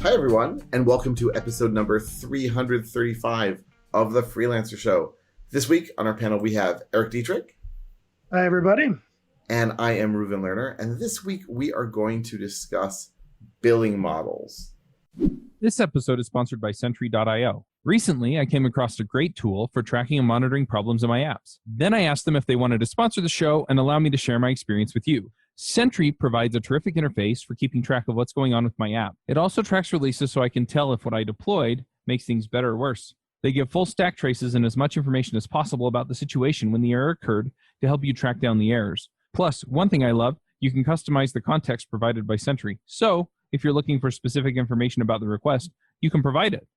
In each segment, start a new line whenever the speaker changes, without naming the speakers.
Hi, everyone, and welcome to episode number 335 of The Freelancer Show. This week on our panel, we have Eric Dietrich.
Hi, everybody.
And I am Reuven Lerner. And this week, we are going to discuss billing models.
This episode is sponsored by Sentry.io. Recently, I came across a great tool for tracking and monitoring problems in my apps. Then I asked them if they wanted to sponsor the show and allow me to share my experience with you. Sentry provides a terrific interface for keeping track of what's going on with my app. It also tracks releases so I can tell if what I deployed makes things better or worse. They give full stack traces and as much information as possible about the situation when the error occurred to help you track down the errors. Plus, one thing I love, you can customize the context provided by Sentry. So, if you're looking for specific information about the request, you can provide it.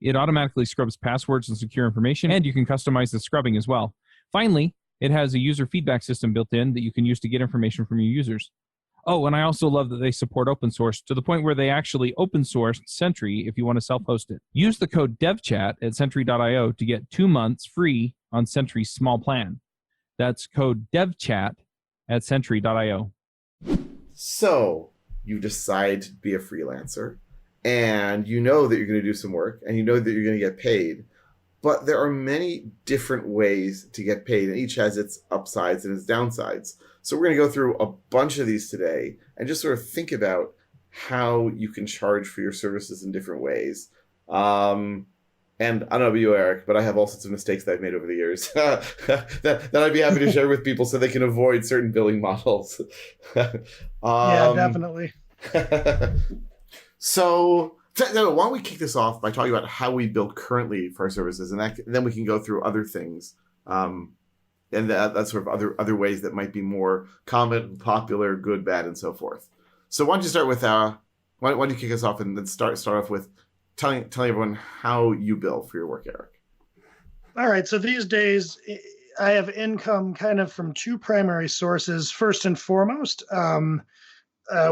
It automatically scrubs passwords and secure information, and you can customize the scrubbing as well. Finally, it has a user feedback system built in that you can use to get information from your users. Oh, and I also love that they support open source to the point where they actually open source Sentry if you want to self-host it. Use the code devchat at Sentry.io to get 2 months free on Sentry's small plan. That's code devchat at Sentry.io.
So, you decide to be a freelancer, and you know that you're going to do some work, and you know that you're going to get paid. But there are many different ways to get paid, and each has its upsides and its downsides. So we're going to go through a bunch of these today and just sort of think about how you can charge for your services in different ways. And I don't know about you, Eric, but I have all sorts of mistakes that I've made over the years that I'd be happy to share with people so they can avoid certain billing models.
Yeah, definitely.
So why don't we kick this off by talking about how we bill currently for our services, and then we can go through other things, and that's sort of other ways that might be more common, popular, good, bad, and so forth. So why don't you start with why don't you kick us off and then start off with telling everyone how you bill for your work, Eric.
All right. So these days, I have income kind of from two primary sources. First and foremost,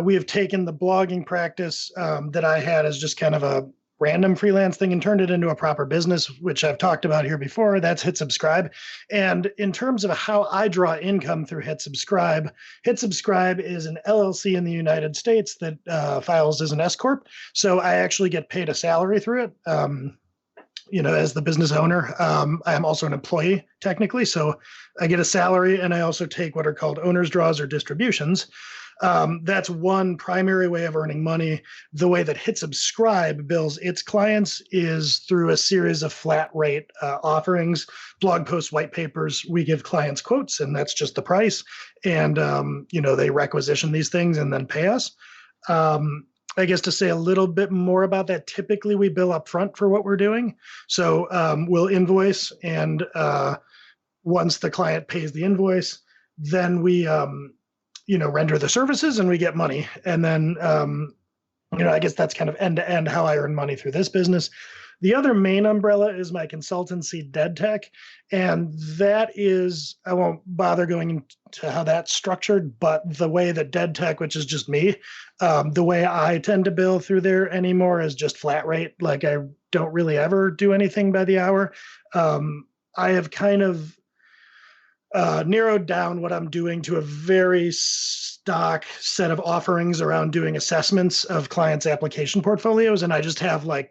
we have taken the blogging practice that I had as just kind of a random freelance thing and turned it into a proper business, which I've talked about here before. That's Hit Subscribe. And in terms of how I draw income through Hit Subscribe is an LLC in the United States that files as an S Corp. So I actually get paid a salary through it. As the business owner, I am also an employee technically. So I get a salary, and I also take what are called owner's draws or distributions. That's one primary way of earning money. The way that Hit Subscribe bills its clients is through a series of flat rate offerings, blog posts, white papers. We give clients quotes, and that's just the price. And, they requisition these things and then pay us. I guess to say a little bit more about that, typically we bill upfront for what we're doing. So we'll invoice, and once the client pays the invoice, then we render the services and we get money. And then, I guess that's kind of end to end how I earn money through this business. The other main umbrella is my consultancy, Tech. And that is, I won't bother going into how that's structured, but the way that Tech, which is just me, the way I tend to bill through there anymore is just flat rate. Like I don't really ever do anything by the hour. I have kind of narrowed down what I'm doing to a very stock set of offerings around doing assessments of clients' application portfolios. And I just have a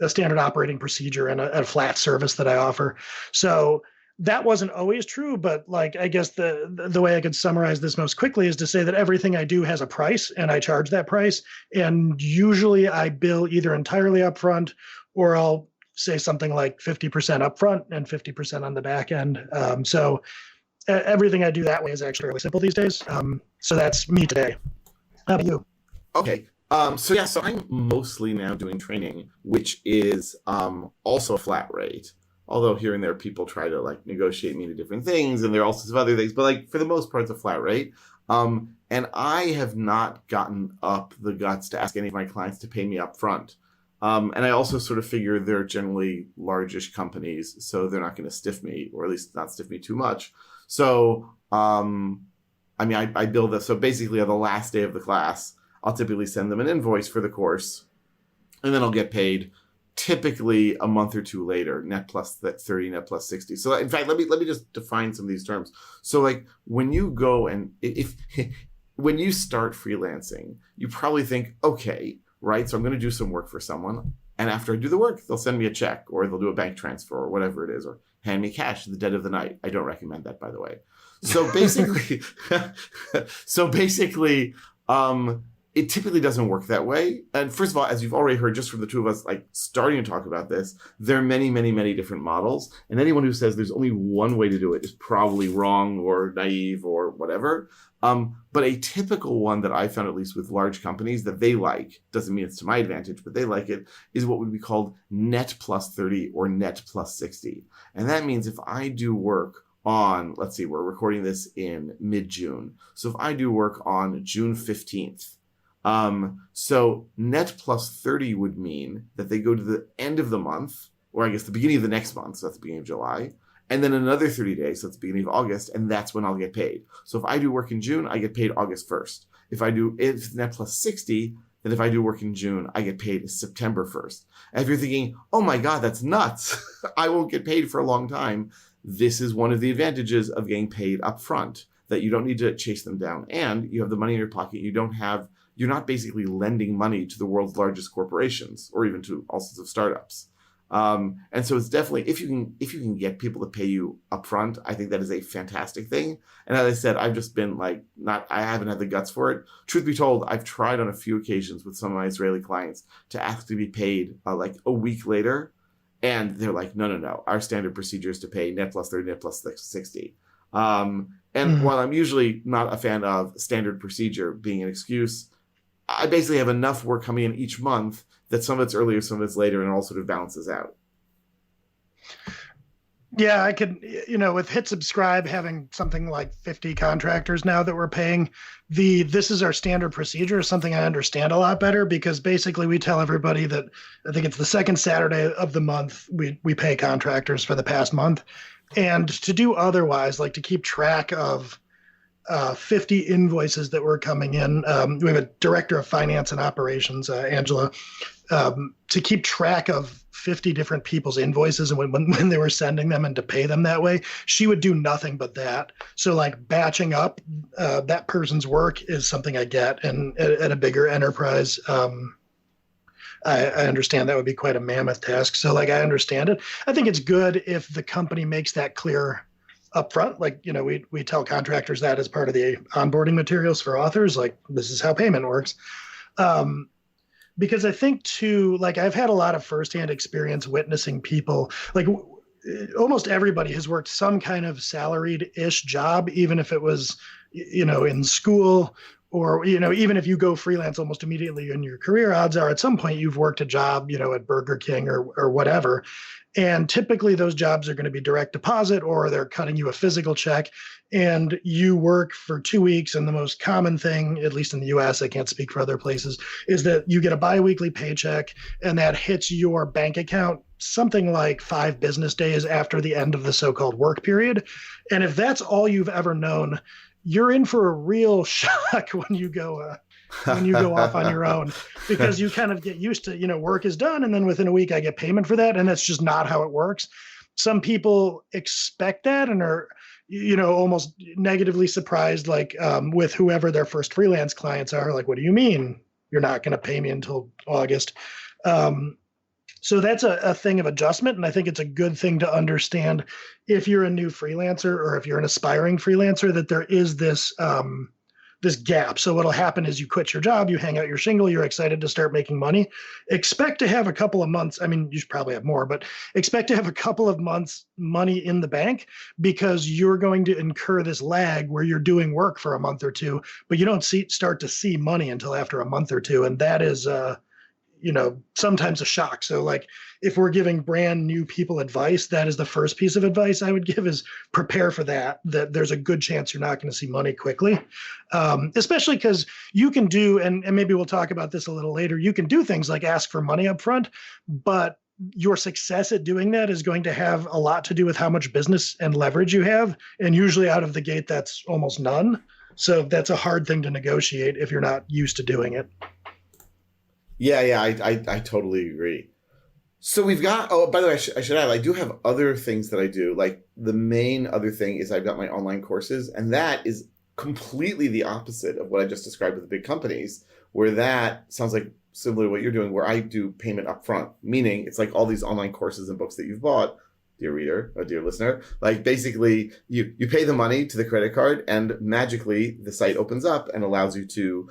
standard operating procedure and a flat service that I offer. So that wasn't always true, but I guess the way I could summarize this most quickly is to say that everything I do has a price, and I charge that price. And usually I bill either entirely upfront, or I'll say something like 50% upfront and 50% on the back end. So everything I do that way is actually really simple these days. So that's me today. How about you?
Okay. So I'm mostly now doing training, which is also a flat rate. Although here and there people try to negotiate me to different things, and there are all sorts of other things. But for the most part, it's a flat rate. And I have not gotten up the guts to ask any of my clients to pay me up front. And I also sort of figure they're generally largish companies, so they're not going to stiff me, or at least not stiff me too much. So, I bill this. So basically on the last day of the class, I'll typically send them an invoice for the course, and then I'll get paid typically a month or two later, net plus 30, net plus 60. So in fact, let me just define some of these terms. So when you go and when you start freelancing, you probably think, okay, right? So I'm going to do some work for someone. And after I do the work, they'll send me a check or they'll do a bank transfer or whatever it is, or hand me cash in the dead of the night. I don't recommend that, by the way. So basically, it typically doesn't work that way. And first of all, as you've already heard just from the two of us, like starting to talk about this, there are many, many, many different models. And anyone who says there's only one way to do it is probably wrong or naive or whatever. But a typical one that I found, at least with large companies, that they like, doesn't mean it's to my advantage, but they like it, is what would be called net plus 30 or net plus 60. And that means if I do work on, let's see, we're recording this in mid-June. So if I do work on June 15th, so net plus 30 would mean that they go to the end of the month, or I guess the beginning of the next month, so that's the beginning of July, and then another 30 days, so that's the beginning of August, and that's when I'll get paid. So if I do work in June, I get paid August 1st. If it's net plus 60, then if I do work in June, I get paid September 1st. And if you're thinking, oh my God, that's nuts, I won't get paid for a long time, this is one of the advantages of getting paid upfront, that you don't need to chase them down, and you have the money in your pocket. You're not basically lending money to the world's largest corporations or even to all sorts of startups. And so it's definitely, if you can get people to pay you upfront, I think that is a fantastic thing. And as I said, I've just been I haven't had the guts for it. Truth be told, I've tried on a few occasions with some of my Israeli clients to ask to be paid like a week later. And they're like, no. Our standard procedure is to pay net plus 30, net plus 60. And while I'm usually not a fan of standard procedure being an excuse, I basically have enough work coming in each month that some of it's earlier, some of it's later, and it all sort of balances out.
Yeah, I could, with Hit Subscribe having something like 50 contractors now that we're paying, this is our standard procedure is something I understand a lot better, because basically we tell everybody that I think it's the second Saturday of the month we pay contractors for the past month. And to do otherwise, like to keep track of 50 invoices that were coming in. We have a director of finance and operations, Angela, to keep track of 50 different people's invoices and when they were sending them and to pay them that way. She would do nothing but that. So like batching up that person's work is something I get. And at a bigger enterprise, I understand that would be quite a mammoth task. So like I understand it. I think it's good if the company makes that clear upfront. Like, we tell contractors that as part of the onboarding materials for authors, like this is how payment works. Because I think too, like I've had a lot of firsthand experience witnessing people, like almost everybody has worked some kind of salaried-ish job, even if it was, in school or, even if you go freelance almost immediately in your career, odds are at some point you've worked a job, at Burger King or whatever. And typically those jobs are going to be direct deposit or they're cutting you a physical check and you work for 2 weeks. And the most common thing, at least in the US, I can't speak for other places, is that you get a biweekly paycheck and that hits your bank account something like 5 business days after the end of the so-called work period. And if that's all you've ever known, you're in for a real shock when you go off on your own, because you kind of get used to, work is done. And then within a week I get payment for that. And that's just not how it works. Some people expect that and are, almost negatively surprised, like with whoever their first freelance clients are, like, what do you mean you're not going to pay me until August? So that's a thing of adjustment. And I think it's a good thing to understand if you're a new freelancer or if you're an aspiring freelancer, that there is this gap. So what'll happen is you quit your job, you hang out your shingle, you're excited to start making money. Expect to have a couple of months. I mean, you should probably have more, but expect to have a couple of months money in the bank, because you're going to incur this lag where you're doing work for a month or two, but you don't start to see money until after a month or two. And that is, sometimes a shock. So like if we're giving brand new people advice, that is the first piece of advice I would give, is prepare for that there's a good chance you're not going to see money quickly. Especially because you can do, and maybe we'll talk about this a little later, you can do things like ask for money up front, but your success at doing that is going to have a lot to do with how much business and leverage you have. And usually out of the gate, that's almost none. So that's a hard thing to negotiate if you're not used to doing it.
Yeah, I totally agree. So we've got, by the way, I should add, I do have other things that I do. Like the main other thing is I've got my online courses, and that is completely the opposite of what I just described with the big companies, where that sounds like similar to what you're doing, where I do payment upfront, meaning it's like all these online courses and books that you've bought, dear reader, or dear listener, like basically you pay the money to the credit card and magically the site opens up and allows you to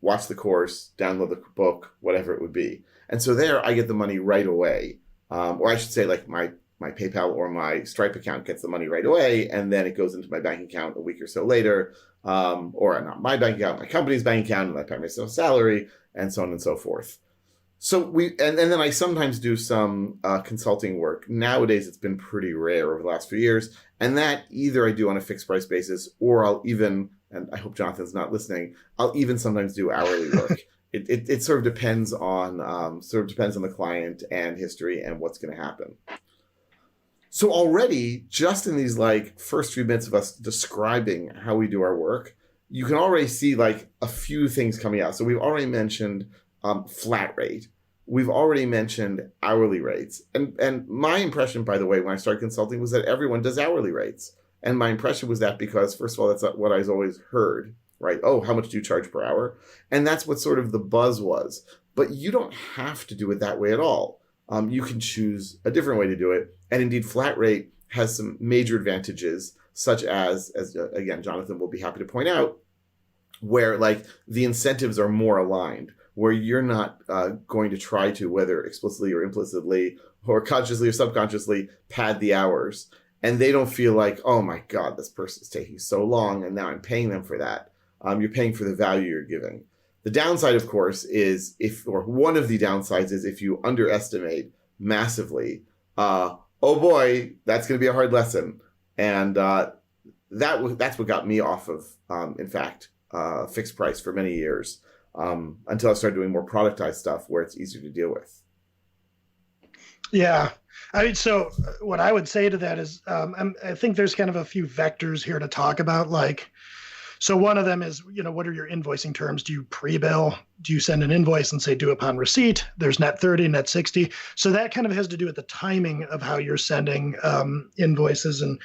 watch the course, download the book, whatever it would be. And so there I get the money right away. Or I should say like my PayPal or my Stripe account gets the money right away, and then it goes into my bank account a week or so later, or not my bank account, my company's bank account, and I pay myself salary, and so on and so forth. So and then I sometimes do some consulting work. Nowadays, it's been pretty rare over the last few years, and that either I do on a fixed price basis, or I'll even, and I hope Jonathan's not listening, I'll even sometimes do hourly work. It sort of depends on the client and history and what's going to happen. So already, just in these like first few minutes of us describing how we do our work, you can already see like a few things coming out. So we've already mentioned flat rate. We've already mentioned hourly rates. And my impression, by the way, when I started consulting was that everyone does hourly rates. And my impression was that because, first of all, that's what I've always heard, right? Oh, how much do you charge per hour? And that's what sort of the buzz was. But you don't have to do it that way at all. You can choose a different way to do it. And indeed, flat rate has some major advantages, such as again, Jonathan will be happy to point out, where like the incentives are more aligned, where you're not going to try to, whether explicitly or implicitly, or consciously or subconsciously, pad the hours. And they don't feel like, oh my God, this person's taking so long and now I'm paying them for that. You're paying for the value you're giving. The downside, of course, is one of the downsides is if you underestimate massively, oh boy, that's going to be a hard lesson. And that's what got me off of, in fact, fixed price for many years, until I started doing more productized stuff where it's easier to deal with.
Yeah. I mean, so what I would say to that is, I think there's kind of a few vectors here to talk about. Like, so one of them is, what are your invoicing terms? Do you pre-bill? Do you send an invoice and say due upon receipt? There's net 30, net 60. So that kind of has to do with the timing of how you're sending invoices. And,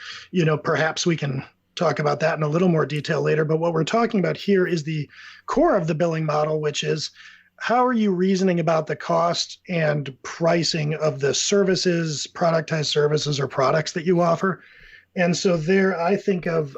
perhaps we can talk about that in a little more detail later. But what we're talking about here is the core of the billing model, which is how are you reasoning about the cost and pricing of the services, productized services or products that you offer? And so there I think of,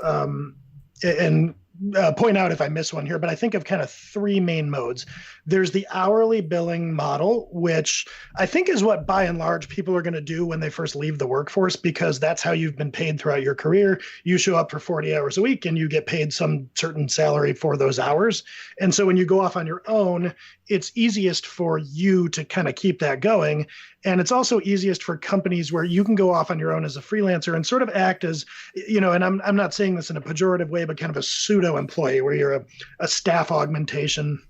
point out if I miss one here, but I think of kind of three main modes. There's the hourly billing model, which I think is what by and large people are going to do when they first leave the workforce, because that's how you've been paid throughout your career. You show up for 40 hours a week and you get paid some certain salary for those hours. And so when you go off on your own, it's easiest for you to kind of keep that going. And it's also easiest for companies where you can go off on your own as a freelancer and sort of act as, and I'm not saying this in a pejorative way, but kind of a pseudo employee where you're a staff augmentation,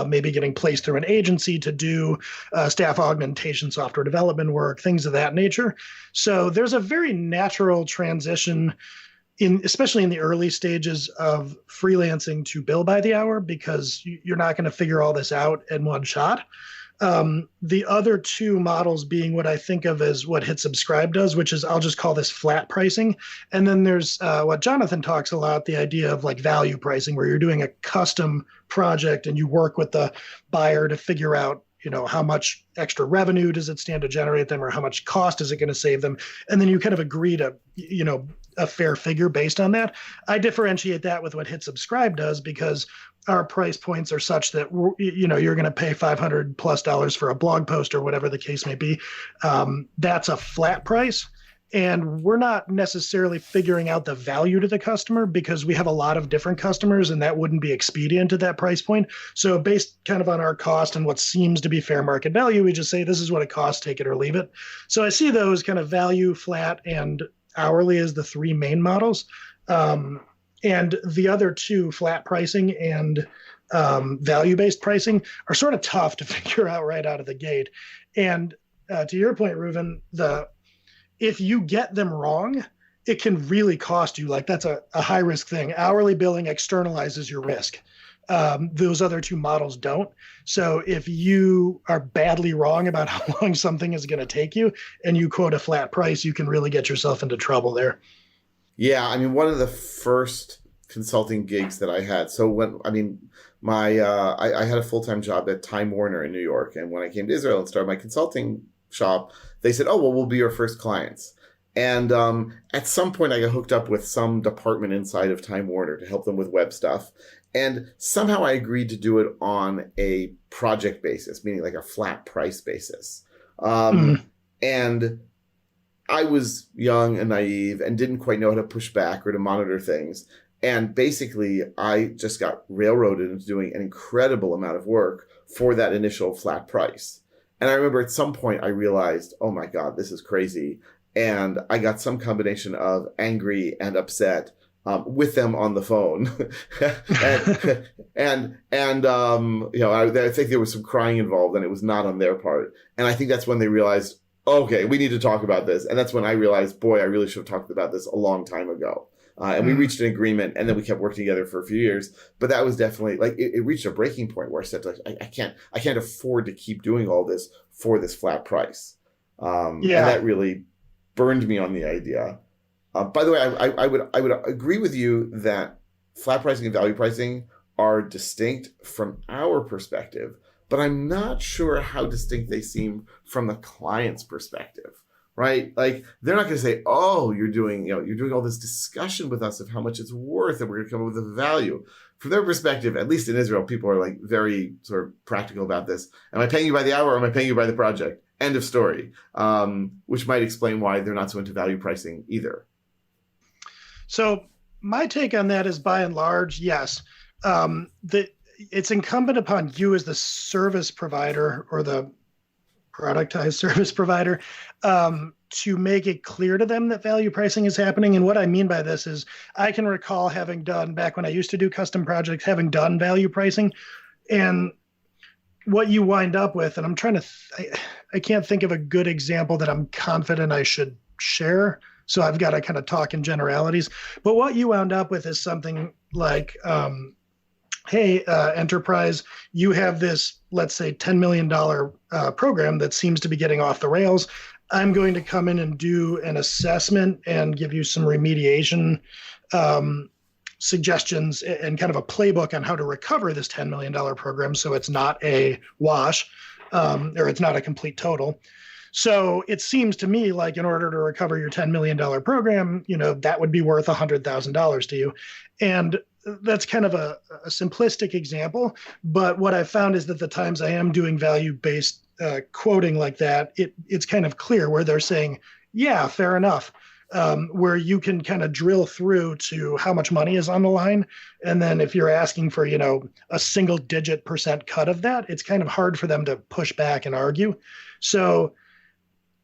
maybe getting placed through an agency to do staff augmentation, software development work, things of that nature. So there's a very natural transition especially in the early stages of freelancing to bill by the hour, because you're not going to figure all this out in one shot. The other two models being what I think of as what Hit Subscribe does, which is I'll just call this flat pricing. And then there's what Jonathan talks a lot, the idea of like value pricing, where you're doing a custom project and you work with the buyer to figure out, how much extra revenue does it stand to generate them, or how much cost is it going to save them? And then you kind of agree to, a fair figure based on that. I differentiate that with what Hit Subscribe does, because our price points are such that, you're going to pay $500+ for a blog post or whatever the case may be. That's a flat price. And we're not necessarily figuring out the value to the customer, because we have a lot of different customers and that wouldn't be expedient at that price point. So based kind of on our cost and what seems to be fair market value, we just say, this is what it costs, take it or leave it. So I see those kind of value, flat, and hourly as the three main models. And the other two, flat pricing and value-based pricing, are sort of tough to figure out right out of the gate. And to your point, Reuven, if you get them wrong, it can really cost you. Like, that's a high risk thing. Hourly billing externalizes your risk. Those other two models don't. So if you are badly wrong about how long something is going to take you and you quote a flat price, you can really get yourself into trouble there.
Yeah. I mean, one of the first consulting gigs that I had. So I had a full-time job at Time Warner in New York. And when I came to Israel and started my consulting shop, they said, oh, well, we'll be your first clients. And at some point, I got hooked up with some department inside of Time Warner to help them with web stuff. And somehow I agreed to do it on a project basis, meaning like a flat price basis. And I was young and naive and didn't quite know how to push back or to monitor things. And basically, I just got railroaded into doing an incredible amount of work for that initial flat price. And I remember at some point I realized, oh my God, this is crazy. And I got some combination of angry and upset with them on the phone. I think there was some crying involved, and it was not on their part. And I think that's when they realized, okay, we need to talk about this. And that's when I realized, boy, I really should have talked about this a long time ago. And we reached an agreement, and then we kept working together for a few years. But that was definitely like it reached a breaking point where I said, like, I can't afford to keep doing all this for this flat price. And that really burned me on the idea. By the way, I would agree with you that flat pricing and value pricing are distinct from our perspective, but I'm not sure how distinct they seem from the client's perspective. Right? Like they're not going to say, "Oh, you're doing all this discussion with us of how much it's worth, and we're going to come up with a value." From their perspective, at least in Israel, people are like very sort of practical about this. Am I paying you by the hour, or am I paying you by the project? End of story. Which might explain why they're not so into value pricing either.
So my take on that is, by and large, yes. It's incumbent upon you as the service provider or the productized service provider to make it clear to them that value pricing is happening. And what I mean by this is I can recall having done, back when I used to do custom projects, having done value pricing. And what you wind up with, and I'm trying to, I can't think of a good example that I'm confident I should share. So I've got to kind of talk in generalities. But what you wound up with is something like, hey, enterprise, you have this, let's say, $10 million program that seems to be getting off the rails. I'm going to come in and do an assessment and give you some remediation suggestions and kind of a playbook on how to recover this $10 million program so it's not a wash or it's not a complete total. So it seems to me like in order to recover your $10 million program, that would be worth $100,000 to you. And that's kind of a simplistic example, but what I found is that the times I am doing value-based quoting like that, it's kind of clear where they're saying, yeah, fair enough, where you can kind of drill through to how much money is on the line. And then if you're asking for, a single-digit % cut of that, it's kind of hard for them to push back and argue. So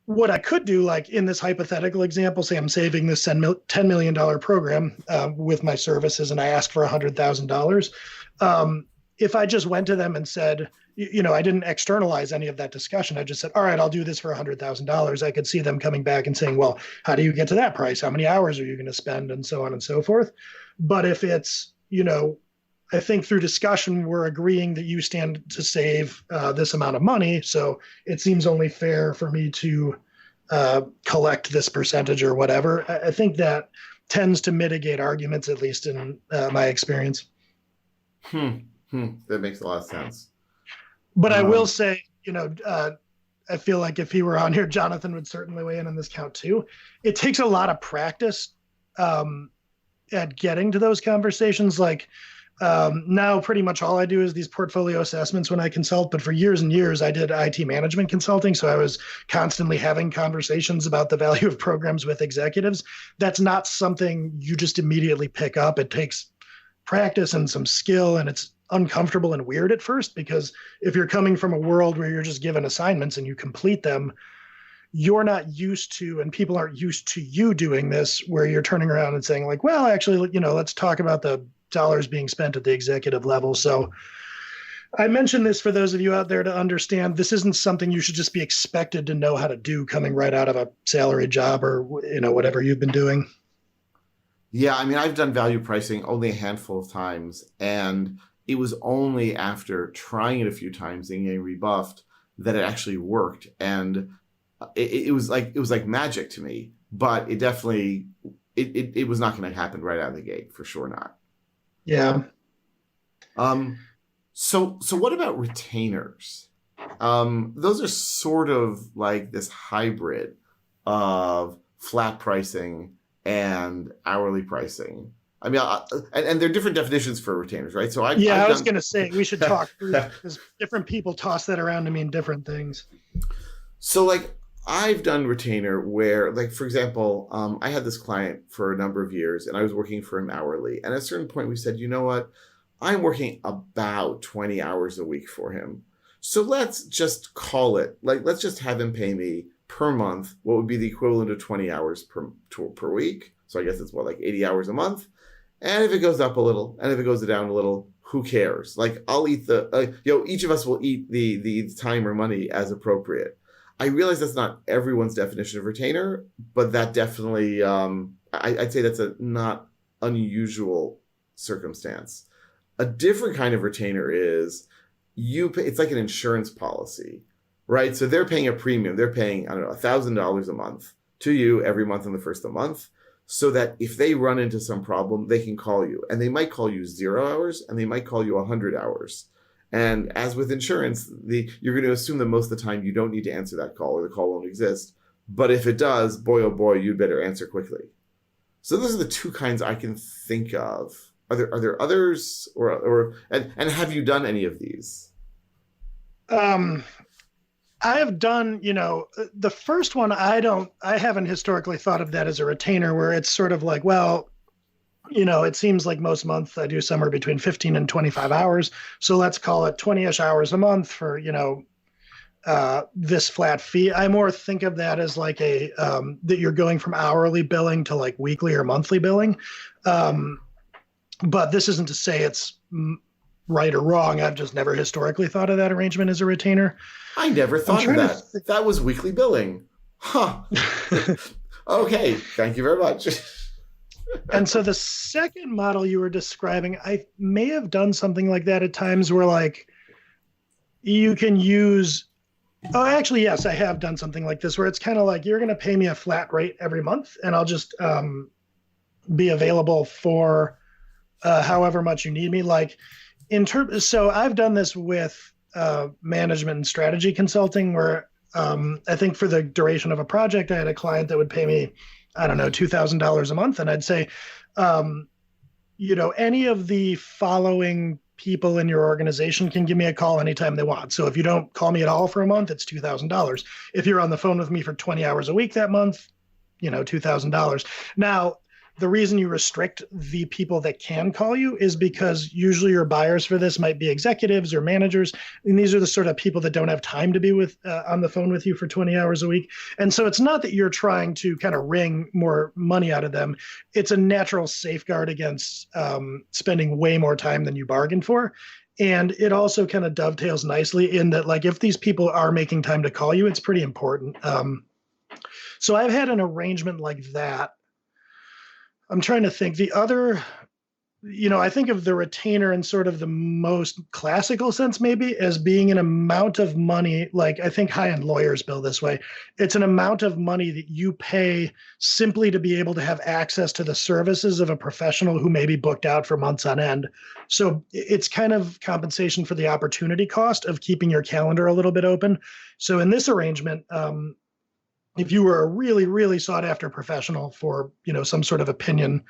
what I could do, like in this hypothetical example, say I'm saving this $10 million program with my services and I ask for $100,000. If I just went to them and said, I didn't externalize any of that discussion. I just said, all right, I'll do this for $100,000. I could see them coming back and saying, well, how do you get to that price? How many hours are you going to spend? And so on and so forth. But if it's, I think through discussion, we're agreeing that you stand to save this amount of money. So it seems only fair for me to collect this percentage or whatever. I think that tends to mitigate arguments, at least in my experience.
That makes a lot of sense.
But I will say, I feel like if he were on here, Jonathan would certainly weigh in on this count too. It takes a lot of practice at getting to those conversations. Like now pretty much all I do is these portfolio assessments when I consult, but for years and years I did IT management consulting. So I was constantly having conversations about the value of programs with executives. That's not something you just immediately pick up. It takes practice and some skill, and it's uncomfortable and weird at first, because if you're coming from a world where you're just given assignments and you complete them, you're not used to, and people aren't used to you doing this, where you're turning around and saying like, well, actually, let's talk about the dollars being spent at the executive level. So I mentioned this for those of you out there to understand this isn't something you should just be expected to know how to do coming right out of a salary job or, whatever you've been doing.
Yeah. I mean, I've done value pricing only a handful of times, and it was only after trying it a few times and getting rebuffed that it actually worked. And it was like magic to me, but it definitely, it was not going to happen right out of the gate, for sure not.
Yeah.
So what about retainers? Those are sort of like this hybrid of flat pricing and hourly pricing. I mean, and there are different definitions for retainers, right? So I've
Yeah, I was
done.
going to say we should talk through that because different people toss that around to mean different things.
So like I've done retainer where, like for example, I had this client for a number of years, and I was working for him hourly. And at a certain point, we said, you know what? I'm working about 20 hours a week for him. So let's just call it, like, let's just have him pay me per month what would be the equivalent of 20 hours per week. So I guess it's what, like 80 hours a month. And if it goes up a little, and if it goes down a little, who cares? Like I'll eat each of us will eat the time or money as appropriate. I realize that's not everyone's definition of retainer, but that definitely, I'd say that's a not unusual circumstance. A different kind of retainer is it's like an insurance policy, right? So they're paying a premium. They're paying, I don't know, $1,000 a month to you every month on the first of the month, so that if they run into some problem, they can call you. And they might call you 0 hours, and they might call you 100 hours. And as with insurance, you're going to assume that most of the time you don't need to answer that call, or the call won't exist. But if it does, boy, oh boy, you'd better answer quickly. So those are the two kinds I can think of. Are there others, and have you done any of these?
I have done, the first one, I haven't historically thought of that as a retainer, where it's sort of like, well, it seems like most months I do somewhere between 15 and 25 hours. So let's call it 20-ish hours a month for, this flat fee. I more think of that as like that you're going from hourly billing to like weekly or monthly billing. But this isn't to say it's right or wrong. I've just never historically thought of that arrangement as a retainer.
I never thought of that. That was weekly billing. Huh. Okay. Thank you very much.
And so the second model you were describing, I may have done something like that at times where like you can use, actually, yes, I have done something like this where it's kind of like you're going to pay me a flat rate every month, and I'll just be available for however much you need me. Like so I've done this with management and strategy consulting, where I think for the duration of a project, I had a client that would pay me, I don't know, $2,000 a month. And I'd say, any of the following people in your organization can give me a call anytime they want. So if you don't call me at all for a month, it's $2,000. If you're on the phone with me for 20 hours a week that month, $2,000. Now, the reason you restrict the people that can call you is because usually your buyers for this might be executives or managers. And these are the sort of people that don't have time to be on the phone with you for 20 hours a week. And so it's not that you're trying to kind of wring more money out of them. It's a natural safeguard against spending way more time than you bargained for. And it also kind of dovetails nicely in that, like, if these people are making time to call you, it's pretty important. So I've had an arrangement like that. I'm trying to think. The other, I think of the retainer in sort of the most classical sense, maybe, as being an amount of money. Like, I think high-end lawyers bill this way. It's an amount of money that you pay simply to be able to have access to the services of a professional who may be booked out for months on end. So it's kind of compensation for the opportunity cost of keeping your calendar a little bit open. So in this arrangement, if you were a really, really sought after professional for, some sort of opinion,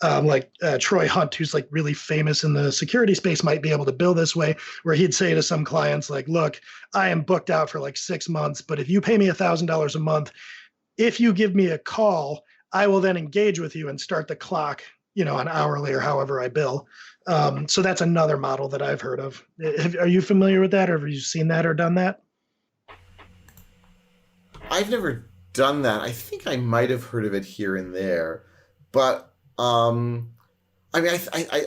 like Troy Hunt, who's like really famous in the security space, might be able to bill this way, where he'd say to some clients like, look, I am booked out for like 6 months, but if you pay me $1,000 a month, if you give me a call, I will then engage with you and start the clock, on hourly or however I bill. So that's another model that I've heard of. Are you familiar with that, or have you seen that or done that?
I've never done that. I think I might have heard of it here and there, but I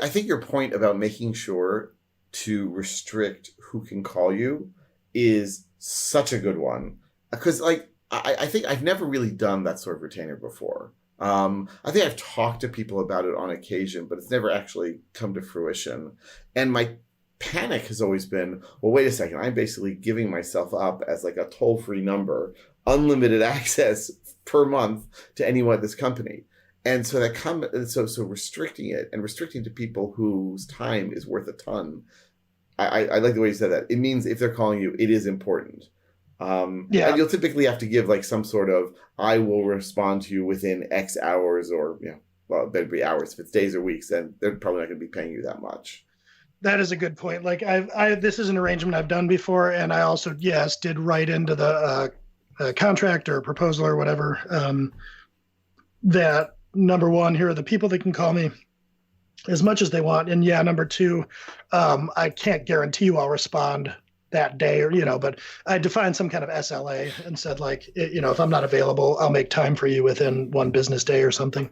think your point about making sure to restrict who can call you is such a good one, because I think I've never really done that sort of retainer before. I think I've talked to people about it on occasion, but it's never actually come to fruition. And my panic has always been, well, wait a second, I'm basically giving myself up as like a toll-free number, unlimited access per month to anyone at this company. And so so restricting it, and restricting to people whose time is worth a ton, I like the way you said that. It means if they're calling you, it is important. And you'll typically have to give like some sort of, I will respond to you within X hours, or, well, it better be hours. If it's days or weeks, then they're probably not going to be paying you that much.
That is a good point. Like this is an arrangement I've done before. And I also, did write into the contract or proposal or whatever, that number one, here are the people that can call me as much as they want. And number two, I can't guarantee you I'll respond that day, or, but I defined some kind of SLA and said, like, if I'm not available, I'll make time for you within one business day or something.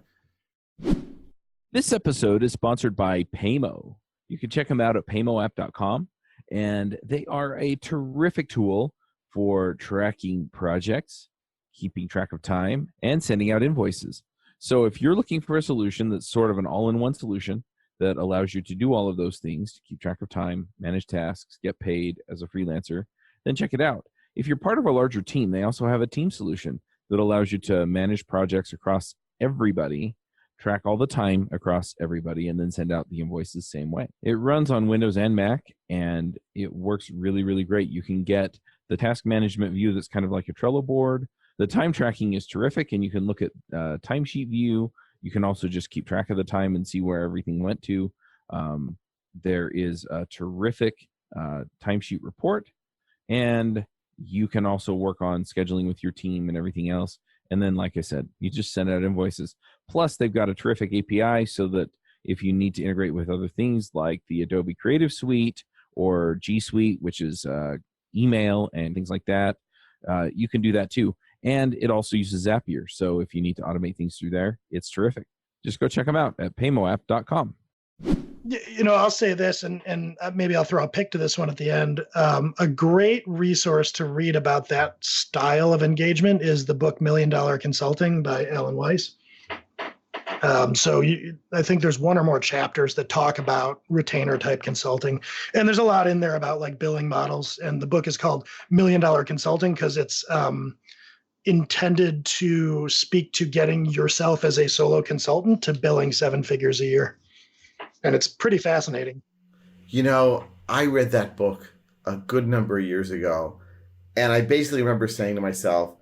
This episode is sponsored by Paymo. You can check them out at paymoapp.com, and they are a terrific tool for tracking projects, keeping track of time, and sending out invoices. So if you're looking for a solution that's sort of an all-in-one solution that allows you to do all of those things, to keep track of time, manage tasks, get paid as a freelancer, then check it out. If you're part of a larger team, they also have a team solution that allows you to manage projects across everybody, track all the time across everybody, and then send out the invoices same way. It runs on Windows and Mac, and it works really, really great. You can get the task management view that's kind of like a Trello board. The time tracking is terrific, and you can look at timesheet view. You can also just keep track of the time and see where everything went to. There is a terrific timesheet report, and you can also work on scheduling with your team and everything else. And then, like I said, you just send out invoices. Plus, they've got a terrific API so that if you need to integrate with other things like the Adobe Creative Suite or G Suite, which is email and things like that, you can do that too. And it also uses Zapier. So if you need to automate things through there, it's terrific. Just go check them out at paymoapp.com.
I'll say this, and maybe I'll throw a pick to this one at the end. A great resource to read about that style of engagement is the book $1 Million Consulting by Alan Weiss. I think there's one or more chapters that talk about retainer type consulting. And there's a lot in there about like billing models. And the book is called $1 Million Consulting because it's intended to speak to getting yourself as a solo consultant to billing 7 figures a year. And it's pretty fascinating.
I read that book a good number of years ago, and I basically remember saying to myself,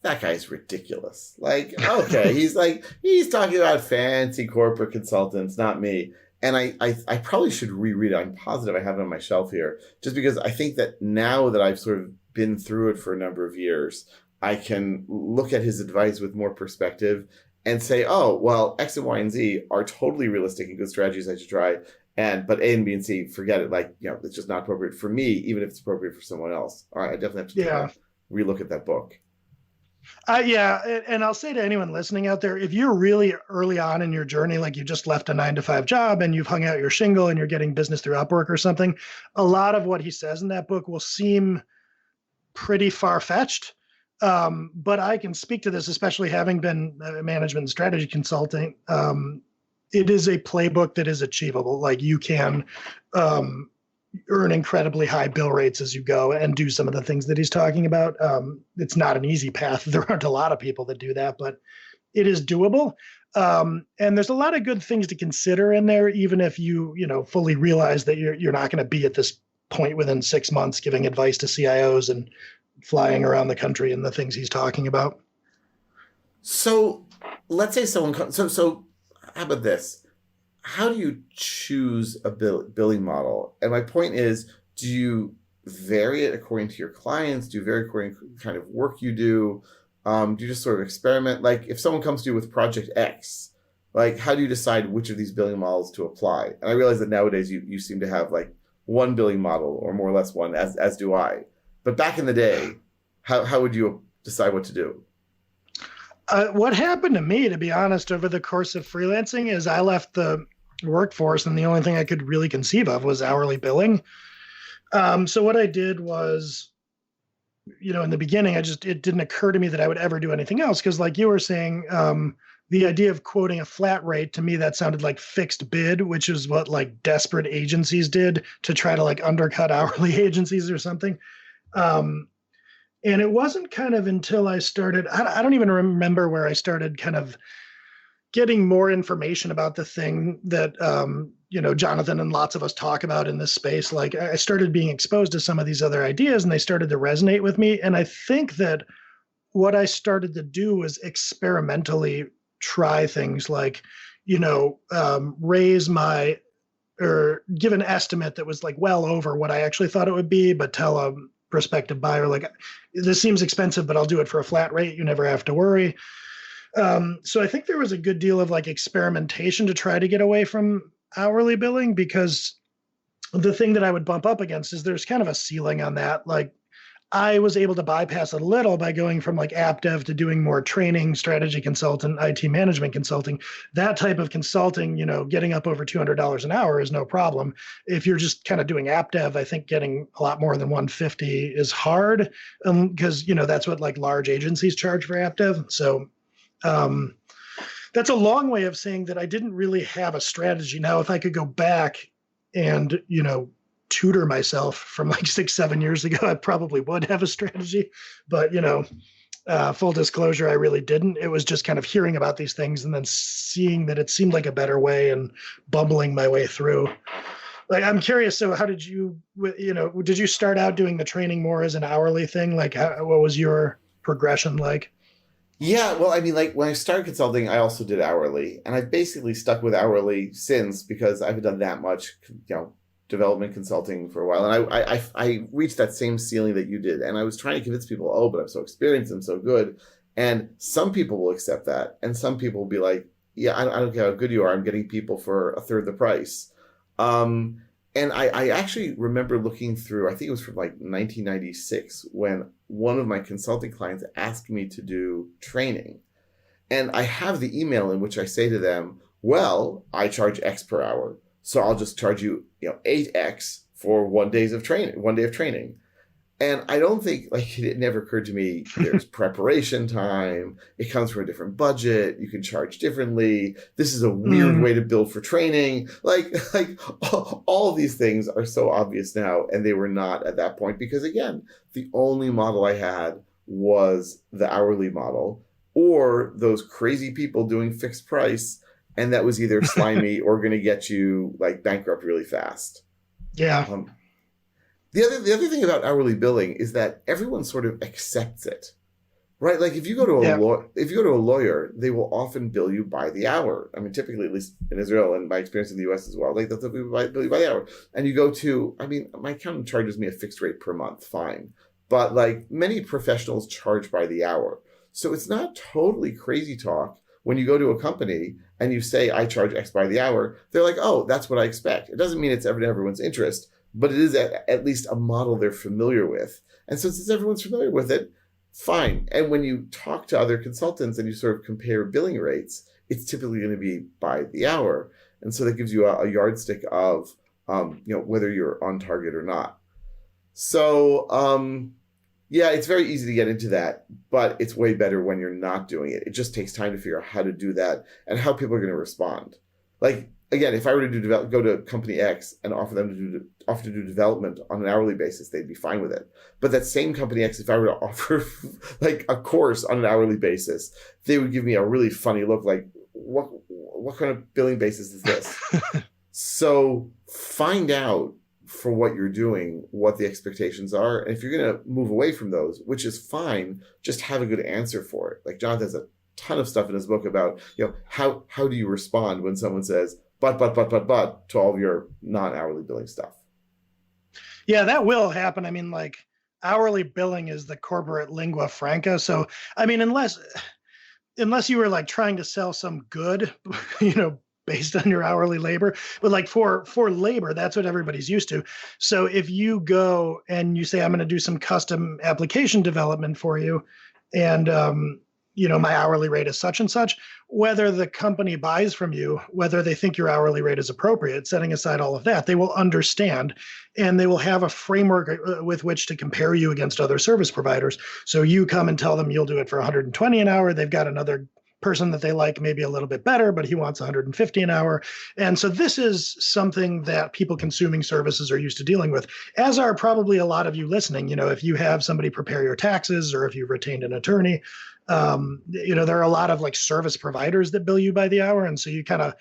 that guy's ridiculous. Like, okay, he's talking about fancy corporate consultants, not me. And I probably should reread it. I'm positive I have it on my shelf here, just because I think that now that I've sort of been through it for a number of years, I can look at his advice with more perspective and say, oh, well, X and Y and Z are totally realistic and good strategies I should try. But A and B and C, forget it. Like, it's just not appropriate for me, even if it's appropriate for someone else. All right, I definitely have to relook at that book.
And I'll say to anyone listening out there, if you're really early on in your journey, like you just left a 9-to-5 job and you've hung out your shingle and you're getting business through Upwork or something, a lot of what he says in that book will seem pretty far-fetched. But I can speak to this, especially having been management and strategy consulting. It is a playbook that is achievable. Like you can earn incredibly high bill rates as you go and do some of the things that he's talking about. It's not an easy path. There aren't a lot of people that do that, but it is doable. And there's a lot of good things to consider in there, even if you fully realize that you're not going to be at this point within 6 months giving advice to CIOs and flying around the country and the things he's talking about.
So let's say someone comes. So how about this? How do you choose a billing model? And my point is, do you vary it according to your clients? Do you vary according to the kind of work you do? Do you just sort of experiment? Like if someone comes to you with project X, like how do you decide which of these billing models to apply? And I realize that nowadays you seem to have like one billing model or more or less one, as do I. But back in the day, how would you decide what to do?
What happened to me, to be honest, over the course of freelancing is I left the workforce and the only thing I could really conceive of was hourly billing. So what I did was, in the beginning, it didn't occur to me that I would ever do anything else. Because like you were saying, the idea of quoting a flat rate, to me, that sounded like fixed bid, which is what like desperate agencies did to try to like undercut hourly agencies or something. And it wasn't kind of until I started, I don't even remember where I started kind of getting more information about the thing that Jonathan and lots of us talk about in this space, like I started being exposed to some of these other ideas and they started to resonate with me. And I think that what I started to do was experimentally try things like, raise my, or give an estimate that was like well over what I actually thought it would be, but tell a prospective buyer, like, this seems expensive, but I'll do it for a flat rate. You never have to worry. So I think there was a good deal of like experimentation to try to get away from hourly billing, because the thing that I would bump up against is there's kind of a ceiling on that. Like I was able to bypass a little by going from like app dev to doing more training, strategy consultant, IT management consulting. That type of consulting, getting up over $200 an hour is no problem. If you're just kind of doing app dev, I think getting a lot more than 150 is hard, because that's what like large agencies charge for app dev. So that's a long way of saying that I didn't really have a strategy. Now, if I could go back and tutor myself from like 6-7 years ago, I probably would have a strategy, but full disclosure, I really didn't. It was just kind of hearing about these things and then seeing that it seemed like a better way and bumbling my way through. Like, I'm curious. So how did you start out doing the training more as an hourly thing? Like what was your progression like?
Yeah, well, I mean, like when I started consulting, I also did hourly, and I've basically stuck with hourly since, because I haven't done that much, development consulting for a while, and I reached that same ceiling that you did, and I was trying to convince people, oh, but I'm so experienced, I'm so good, and some people will accept that, and some people will be like, yeah, I don't care how good you are, I'm getting people for a third the price. And I actually remember looking through, I think it was from like 1996, when one of my consulting clients asked me to do training. And I have the email in which I say to them, well, I charge X per hour, so I'll just charge you, 8X for 1 day of training. And I don't think, like, it never occurred to me, there's preparation time, it comes from a different budget, you can charge differently, this is a weird way to build for training. Like all of these things are so obvious now, and they were not at that point, because again, the only model I had was the hourly model, or those crazy people doing fixed price, and that was either slimy or going to get you like bankrupt really fast.
Yeah.
The other thing about hourly billing is that everyone sort of accepts it, right? Like if you go to a lawyer, they will often bill you by the hour. I mean, typically, at least in Israel and my experience in the US as well, like they'll bill you by the hour. And you go to, I mean, my accountant charges me a fixed rate per month, fine. But like many professionals charge by the hour. So it's not totally crazy talk when you go to a company and you say, I charge X by the hour. They're like, oh, that's what I expect. It doesn't mean it's in everyone's interest, but it is at least a model they're familiar with. And so since everyone's familiar with it, fine. And when you talk to other consultants and you sort of compare billing rates, it's typically going to be by the hour. And so that gives you a yardstick of, whether you're on target or not. So, yeah, it's very easy to get into that, but it's way better when you're not doing it. It just takes time to figure out how to do that and how people are going to respond. Like, again, if I were to go to company X and offer to do development on an hourly basis, they'd be fine with it. But that same company X, if I were to offer like a course on an hourly basis, they would give me a really funny look, like, what kind of billing basis is this? So find out for what you're doing, what the expectations are. And if you're going to move away from those, which is fine, just have a good answer for it. Like Jonathan has a ton of stuff in his book about, how do you respond when someone says, but to all of your non-hourly billing stuff.
Yeah, that will happen. I mean, like hourly billing is the corporate lingua franca. So, I mean, unless you were like trying to sell some good, based on your hourly labor, but like for labor, that's what everybody's used to. So if you go and you say, I'm going to do some custom application development for you, and my hourly rate is such and such, whether the company buys from you, whether they think your hourly rate is appropriate, setting aside all of that, they will understand, and they will have a framework with which to compare you against other service providers. So you come and tell them you'll do it for 120 an hour. They've got another person that they like maybe a little bit better, but he wants 150 an hour. And so this is something that people consuming services are used to dealing with, as are probably a lot of you listening. If you have somebody prepare your taxes, or if you've retained an attorney, there are a lot of like service providers that bill you by the hour. And so you kind of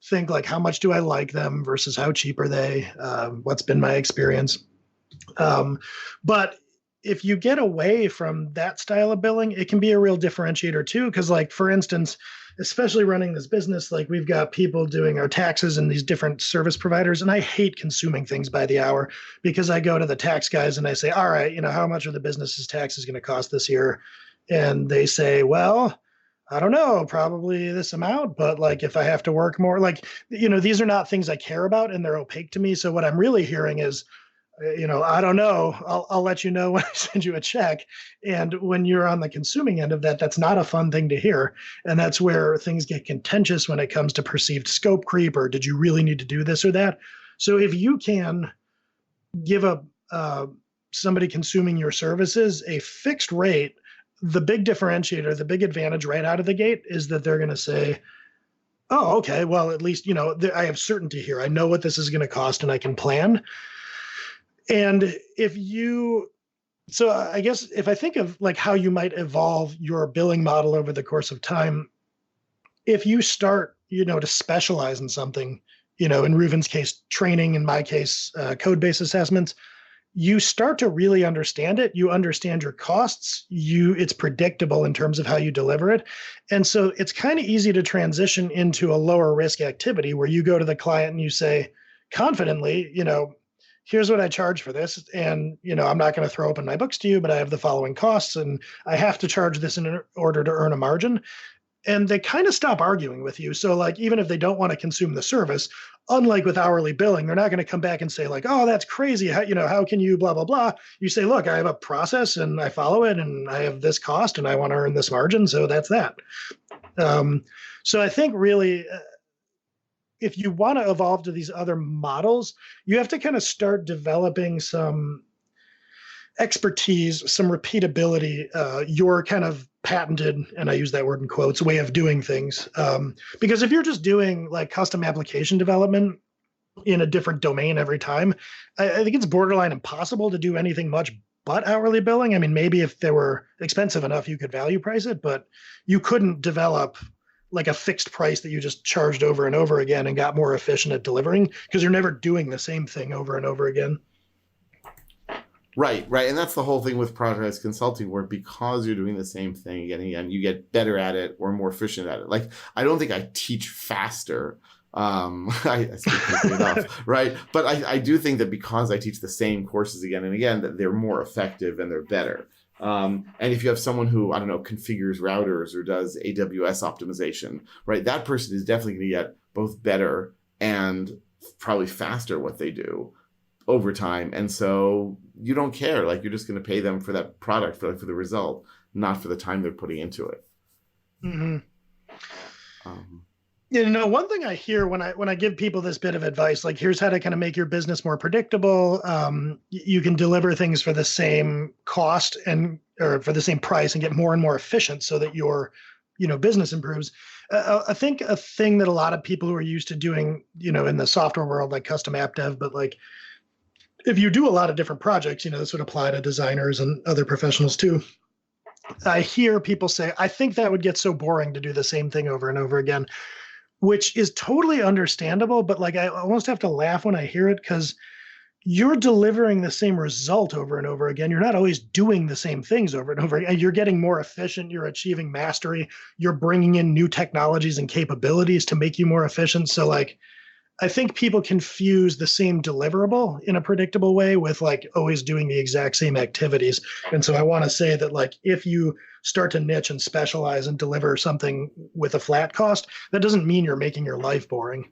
think like, how much do I like them versus how cheap are they? What's been my experience? But if you get away from that style of billing, it can be a real differentiator too. Because like, for instance, especially running this business, like we've got people doing our taxes and these different service providers. And I hate consuming things by the hour because I go to the tax guys and I say, all right, how much are the business's taxes going to cost this year? And they say, well, I don't know, probably this amount, but like if I have to work more, like, these are not things I care about and they're opaque to me. So what I'm really hearing is, I don't know. I'll let you know when I send you a check. And when you're on the consuming end of that, that's not a fun thing to hear. And that's where things get contentious when it comes to perceived scope creep or did you really need to do this or that? So if you can give somebody consuming your services a fixed rate, the big differentiator, the big advantage right out of the gate is that they're going to say, oh, okay, well, at least, I have certainty here. I know what this is going to cost and I can plan. And so I guess if I think of like how you might evolve your billing model over the course of time, if you start, to specialize in something, in Reuven's case, training, in my case, code-based assessments, you start to really understand it. You understand your costs. It's predictable in terms of how you deliver it. And so it's kind of easy to transition into a lower risk activity where you go to the client and you say confidently, here's what I charge for this. And, I'm not going to throw open my books to you, but I have the following costs and I have to charge this in order to earn a margin. And they kind of stop arguing with you. So like, even if they don't want to consume the service, unlike with hourly billing, they're not going to come back and say like, oh, that's crazy. How can you blah, blah, blah. You say, look, I have a process and I follow it and I have this cost and I want to earn this margin. So that's that. So I think really, if you want to evolve to these other models, you have to kind of start developing some expertise, some repeatability, your kind of patented, and I use that word in quotes, way of doing things. Because if you're just doing like custom application development in a different domain every time, I think it's borderline impossible to do anything much but hourly billing. I mean, maybe if they were expensive enough, you could value price it, but you couldn't develop like a fixed price that you just charged over and over again and got more efficient at delivering because you're never doing the same thing over and over again.
Right. And that's the whole thing with project consulting, where because you're doing the same thing again and again, you get better at it or more efficient at it. Like, I don't think I teach faster. I speak quickly enough, right? But I do think that because I teach the same courses again and again, that they're more effective and they're better. And if you have someone who, configures routers or does AWS optimization, right? That person is definitely going to get both better and probably faster what they do over time. And so you don't care, like you're just going to pay them for that product, for the result, not for the time they're putting into it.
Mm-hmm. One thing I hear when I give people this bit of advice, like here's how to kind of make your business more predictable. You can deliver things for the same cost or for the same price and get more and more efficient so that your, business improves. I think a thing that a lot of people who are used to doing, in the software world, like custom app dev, but like if you do a lot of different projects, this would apply to designers and other professionals too. I hear people say, I think that would get so boring to do the same thing over and over again, which is totally understandable. But like, I almost have to laugh when I hear it because you're delivering the same result over and over again. You're not always doing the same things over and over again. You're getting more efficient. You're achieving mastery. You're bringing in new technologies and capabilities to make you more efficient. So like, I think people confuse the same deliverable in a predictable way with like always doing the exact same activities. And so I want to say that like, if you start to niche and specialize and deliver something with a flat cost, that doesn't mean you're making your life boring.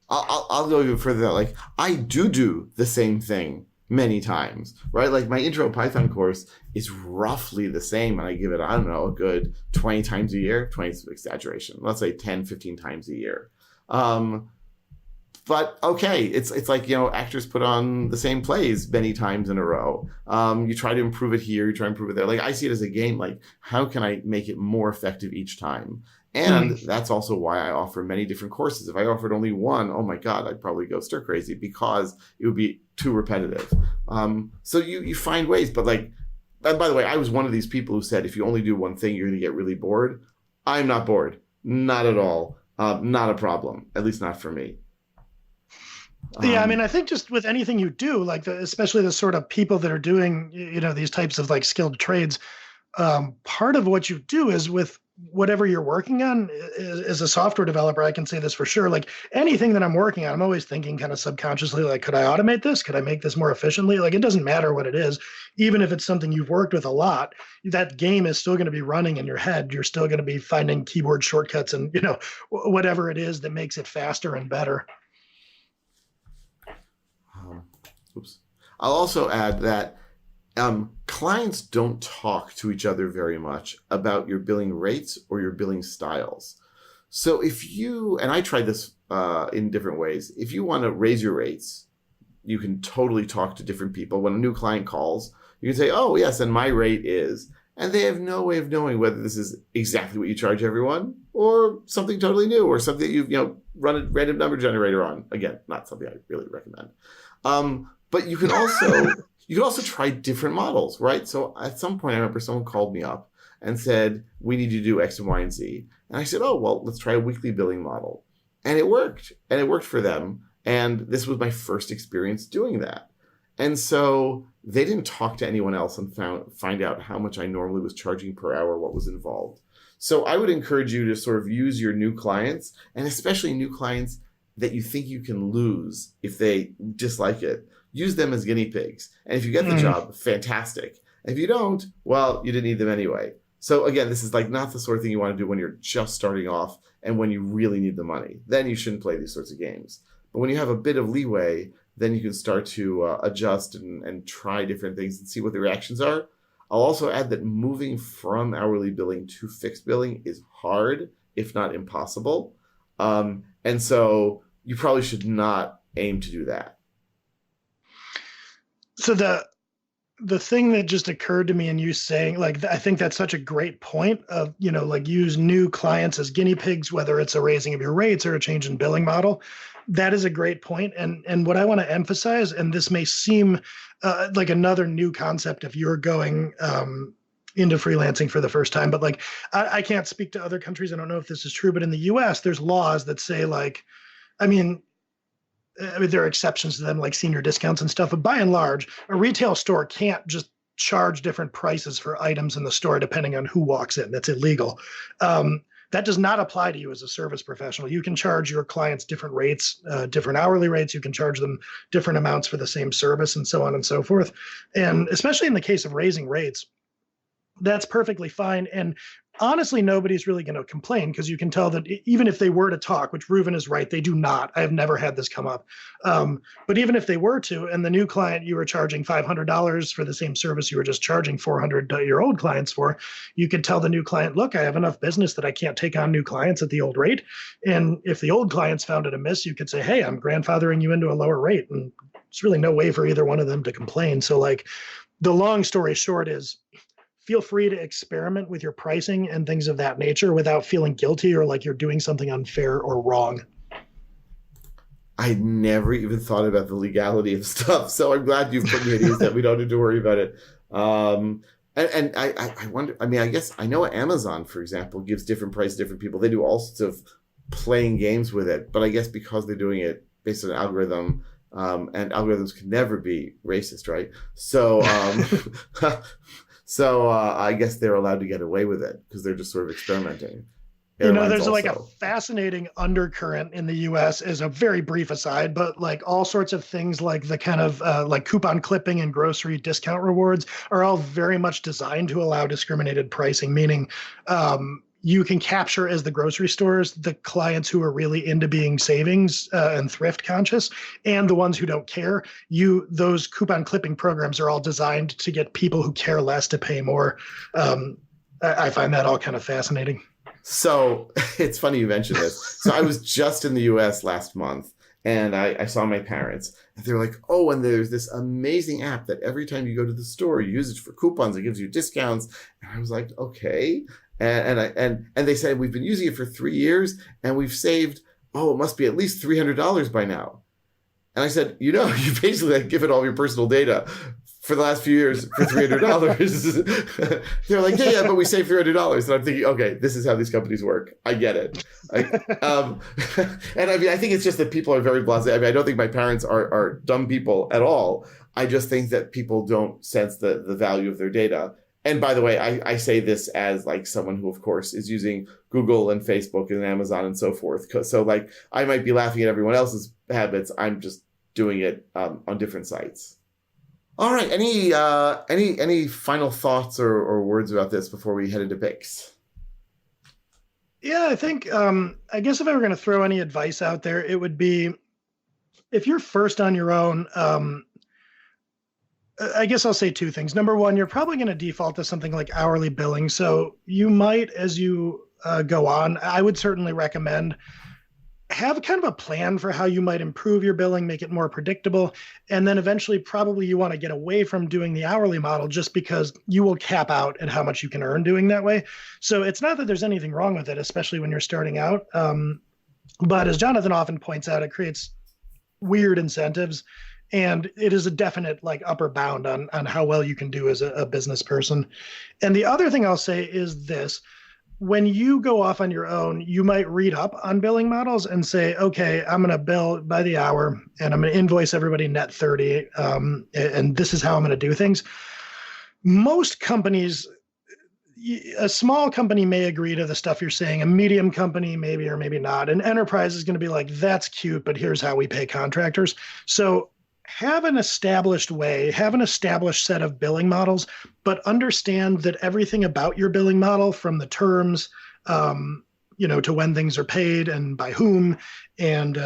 I'll go even further. Like, I do the same thing many times, right? Like my intro Python course is roughly the same. And I give it, a good 20 times a year, 20 is exaggeration. Let's say 10, 15 times a year. But okay, it's like, actors put on the same plays many times in a row. You try to improve it here, you try to improve it there. Like I see it as a game, like how can I make it more effective each time? And that's also why I offer many different courses. If I offered only one, oh my God, I'd probably go stir crazy because it would be too repetitive. So you find ways, but like, and by the way, I was one of these people who said, if you only do one thing, you're going to get really bored. I'm not bored. Not at all. not a problem, at least not for me.
Yeah, I mean, I think just with anything you do, like especially the sort of people that are doing, these types of like skilled trades, part of what you do is with whatever you're working on. As a software developer, I can say this for sure. Like anything that I'm working on, I'm always thinking kind of subconsciously, like, could I automate this? Could I make this more efficiently? Like, it doesn't matter what it is. Even if it's something you've worked with a lot, that game is still going to be running in your head. You're still going to be finding keyboard shortcuts and, whatever it is that makes it faster and better.
I'll also add that clients don't talk to each other very much about your billing rates or your billing styles. So if you, and I tried this in different ways, if you want to raise your rates, you can totally talk to different people. When a new client calls, you can say, oh, yes, and my rate is, and they have no way of knowing whether this is exactly what you charge everyone or something totally new or something that you've run a random number generator on. Again, not something I really recommend. But you can also try different models, right? So at some point, I remember someone called me up and said, we need you to do X and Y and Z. And I said, oh, well, let's try a weekly billing model. And it worked. And it worked for them. And this was my first experience doing that. And so they didn't talk to anyone else and find out how much I normally was charging per hour, what was involved. So I would encourage you to sort of use your new clients, and especially new clients that you think you can lose if they dislike it. Use them as guinea pigs. And if you get the job, fantastic. If you don't, well, you didn't need them anyway. So again, this is like not the sort of thing you want to do when you're just starting off and when you really need the money. Then you shouldn't play these sorts of games. But when you have a bit of leeway, then you can start to adjust and try different things and see what the reactions are. I'll also add that moving from hourly billing to fixed billing is hard, if not impossible. And so you probably should not aim to do that.
So the thing that just occurred to me in you saying, like, I think that's such a great point of, like use new clients as guinea pigs, whether it's a raising of your rates or a change in billing model. That is a great point. And what I want to emphasize, and this may seem like another new concept if you're going into freelancing for the first time, but like, I can't speak to other countries. I don't know if this is true, but in the US, there's laws that say like, I mean, there are exceptions to them, like senior discounts and stuff. But by and large, a retail store can't just charge different prices for items in the store depending on who walks in. That's illegal. That does not apply to you as a service professional. You can charge your clients different rates, different hourly rates. You can charge them different amounts for the same service and so on and so forth. And especially in the case of raising rates, that's perfectly fine. And honestly, nobody's really going to complain because you can tell that even if they were to talk, which Reuven is right, they do not. I have never had this come up. But even if they were to, and the new client you were charging $500 for the same service you were just charging 400 your old clients for, you could tell the new client, look, I have enough business that I can't take on new clients at the old rate. And if the old clients found it amiss, you could say, hey, I'm grandfathering you into a lower rate. And there's really no way for either one of them to complain. So like the long story short is, feel free to experiment with your pricing and things of that nature without feeling guilty or like you're doing something unfair or wrong.
I never even thought about the legality of stuff. So I'm glad you've put me at ease that we don't need to worry about it. And I wonder, I mean, I guess I know Amazon, for example, gives different prices to different people. They do all sorts of playing games with it. But I guess because they're doing it based on an algorithm, and algorithms can never be racist, right? So, So I guess they're allowed to get away with it because they're just sort of experimenting.
There's like a fascinating undercurrent in the US as a very brief aside, but like all sorts of things like the kind of like coupon clipping and grocery discount rewards are all very much designed to allow discriminated pricing, meaning you can capture as the grocery stores the clients who are really into being savings and thrift conscious, and the ones who don't care. Those coupon clipping programs are all designed to get people who care less to pay more. I find that all kind of fascinating.
So it's funny you mentioned this. So I was just in the US last month, and I saw my parents, and they're like, oh, and there's this amazing app that every time you go to the store, you use it for coupons, it gives you discounts. And I was like, okay. And they said, we've been using it for 3 years and we've saved, it must be at least $300 by now. And I said, you basically like give it all your personal data for the last few years for $300. They're like, yeah, but we saved $300. And I'm thinking, okay, this is how these companies work. I get it. And I mean, I think it's just that people are very blasé. I mean, I don't think my parents are dumb people at all. I just think that people don't sense the value of their data. And by the way, I say this as like someone who, of course, is using Google and Facebook and Amazon and so forth. So like, I might be laughing at everyone else's habits. I'm just doing it on different sites. All right. Any final thoughts or words about this before we head into picks?
Yeah, I think, I guess if I were going to throw any advice out there, it would be, if you're first on your own, I guess I'll say two things. Number one, you're probably going to default to something like hourly billing. So you might, as you go on, I would certainly recommend have kind of a plan for how you might improve your billing, make it more predictable. And then eventually probably you want to get away from doing the hourly model just because you will cap out at how much you can earn doing that way. So it's not that there's anything wrong with it, especially when you're starting out. But as Jonathan often points out, it creates weird incentives. And it is a definite like upper bound on how well you can do as a business person. And the other thing I'll say is this: when you go off on your own, you might read up on billing models and say, okay, I'm going to bill by the hour and I'm going to invoice everybody net 30. And this is how I'm going to do things. Most companies, a small company may agree to the stuff you're saying. A medium company, maybe or maybe not. An enterprise is going to be like, that's cute, but here's how we pay contractors. So have an established way, have an established set of billing models, but understand that everything about your billing model, from the terms, to when things are paid and by whom, and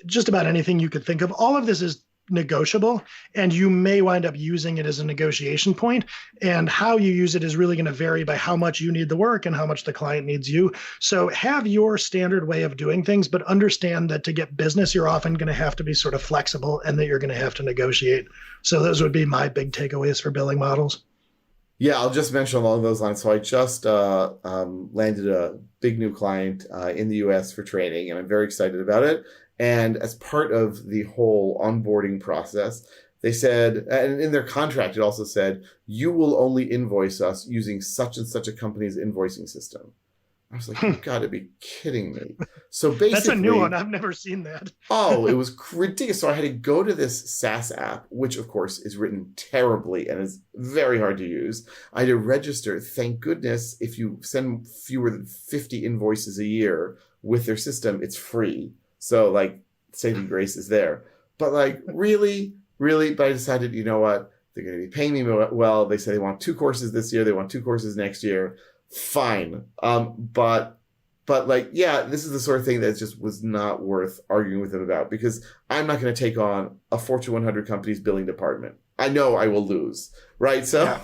just about anything you could think of, all of this is negotiable, and you may wind up using it as a negotiation point. And how you use it is really going to vary by how much you need the work and how much the client needs you. So have your standard way of doing things, but understand that to get business, you're often going to have to be sort of flexible and that you're going to have to negotiate. So those would be my big takeaways for billing models.
Yeah, I'll just mention along those lines. So I just landed a big new client in the US for training, and I'm very excited about it. And as part of the whole onboarding process, they said, and in their contract, it also said, you will only invoice us using such and such a company's invoicing system. I was like, you've got to be kidding me. So basically,
that's a new one. I've never seen that.
Oh, it was ridiculous. So I had to go to this SaaS app, which of course is written terribly and is very hard to use. I had to register. Thank goodness, if you send fewer than 50 invoices a year with their system, it's free. So like saving grace is there. But like really, but I decided, you know what? They're going to be paying me well. They say they want 2 courses this year. They want 2 courses next year. Fine. But like, yeah, this is the sort of thing that just was not worth arguing with them about, because I'm not going to take on a Fortune 100 company's billing department. I know I will lose. Right. So,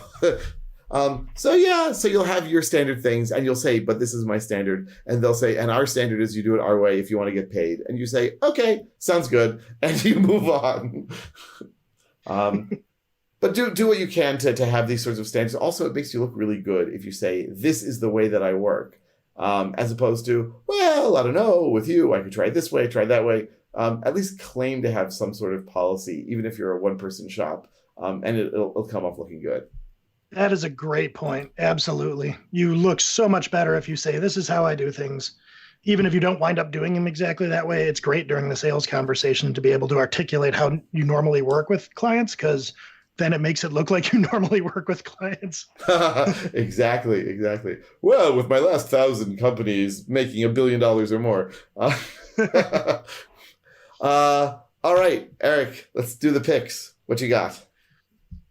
yeah. So you'll have your standard things and you'll say, but this is my standard. And they'll say, and our standard is you do it our way if you want to get paid. And you say, okay, sounds good. And you move on. But do what you can to have these sorts of standards. Also, it makes you look really good if you say, this is the way that I work. As opposed to, well, I don't know, with you, I could try it this way, try that way. At least claim to have some sort of policy, even if you're a one-person shop. And it'll come off looking good.
That is a great point. Absolutely. You look so much better if you say, this is how I do things. Even if you don't wind up doing them exactly that way, it's great during the sales conversation to be able to articulate how you normally work with clients, because then it makes it look like you normally work with clients.
Exactly. Well, with my last 1,000 companies making $1 billion or more. All right, Eric, let's do the picks. What you got?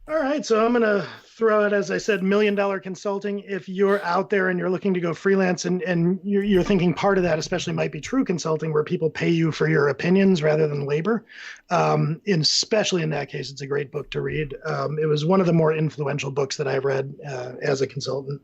All right, so I'm going to throw it, as I said, $1 million consulting. If you're out there and you're looking to go freelance and you're thinking part of that especially might be true consulting, where people pay you for your opinions rather than labor. And especially in that case, it's a great book to read. It was one of the more influential books that I've read as a consultant.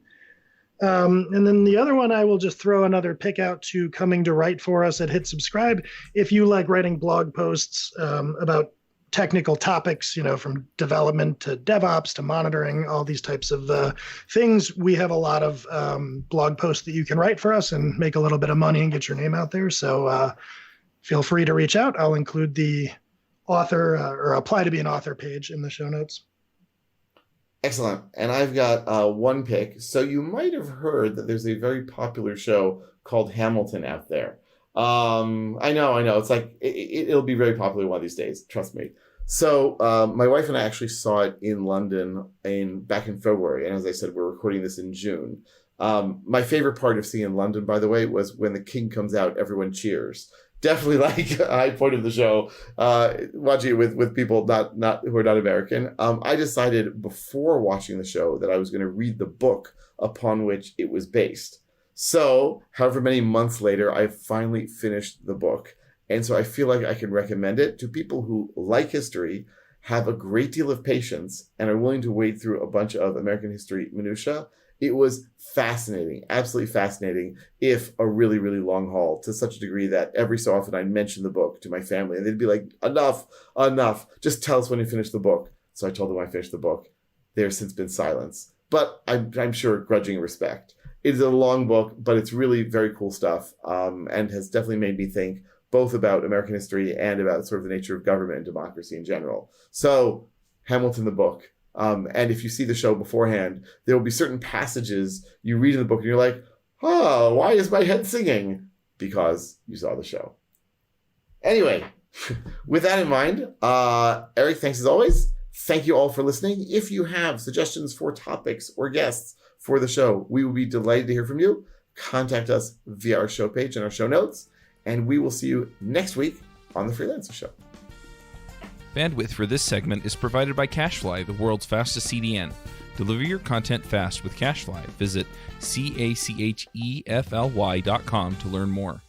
And then the other one, I will just throw another pick out to Coming to Write for Us at Hit Subscribe. If you like writing blog posts about technical topics, from development to DevOps to monitoring, all these types of things, we have a lot of blog posts that you can write for us and make a little bit of money and get your name out there. So feel free to reach out. I'll include the author or apply to be an author page in the show notes.
Excellent. And I've got one pick. So you might have heard that there's a very popular show called Hamilton out there. I know. It's like it'll be very popular one of these days. Trust me. So my wife and I actually saw it in London back in February, and as I said, we're recording this in June. My favorite part of seeing in London, by the way, was when the king comes out, everyone cheers. Definitely like a high point of the show. Watching it with people not who are not American. I decided before watching the show that I was going to read the book upon which it was based. So, however many months later, I finally finished the book. And so I feel like I can recommend it to people who like history, have a great deal of patience, and are willing to wade through a bunch of American history minutia. It was fascinating, absolutely fascinating, if a really, really long haul, to such a degree that every so often I'd mention the book to my family, and they'd be like, enough, just tell us when you finish the book. So I told them I finished the book. There's since been silence, but I'm sure grudging respect. It is a long book, but it's really very cool stuff, and has definitely made me think both about American history and about sort of the nature of government and democracy in general. So, Hamilton the book. And if you see the show beforehand, there will be certain passages you read in the book and you're like, oh, why is my head singing? Because you saw the show. Anyway, with that in mind, Eric, thanks as always. Thank you all for listening. If you have suggestions for topics or guests for the show, we will be delighted to hear from you. Contact us via our show page and our show notes, and we will see you next week on The Freelancer Show.
Bandwidth for this segment is provided by CacheFly, the world's fastest CDN. Deliver your content fast with CacheFly. Visit CacheFly.com to learn more.